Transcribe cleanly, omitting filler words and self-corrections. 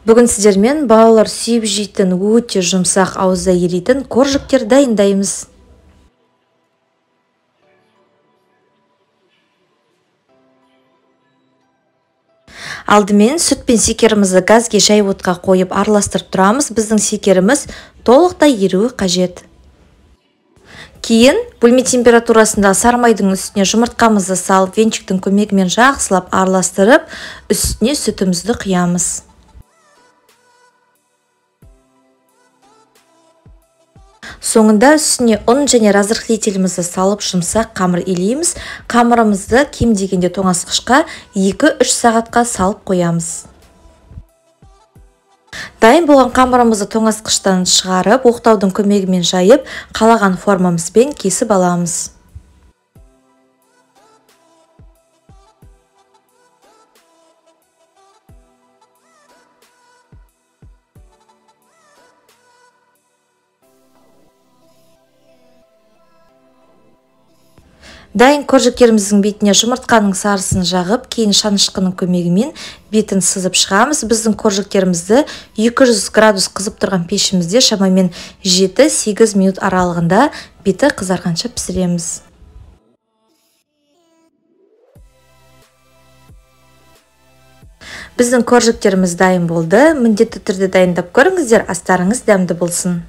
Бүгін сіздермен балалар сүйіп жейтін өте жұмсақ аузда еритін коржиктер дайындаймыз. Алдымен сүт пен шекерімізді газге шай отқа қойып араластырып тұрамыз. Біздің шекеріміз толықтай еруі қажет. Кейін бөлме температурасында сармайдың үстіне жұмыртқамызды салып, венчиктің көмегімен жақсылап араластырып, үстіне сүтімізді құямыз. Соңында үстіне ұн және разрыхлителімізді салып жұмсақ қамыр илейміз. Қамырымызды кем дегенде тоңазытқышқа 2-3 сағатқа салып қоямыз. Дайын болған қамырымызды тоңазытқыштан шығарып, оқтаудың көмегімен жайып, қалаған формамызбен кесіп аламыз. Дайын коржиктеріміздің бетіне жұмыртқаның сарысын жағып, кейін шанышқының көмегімен бетін сызып шығамыз. Біздің коржиктерімізді 200 градус қызып тұрған пешімізде шамамен 7-8 минут аралығында беті қызарғанша пісіреміз. Біздің коржиктеріміз дайын болды. Міндетті түрде дайындап көріңіздер, астарыңыз дәмді болсын.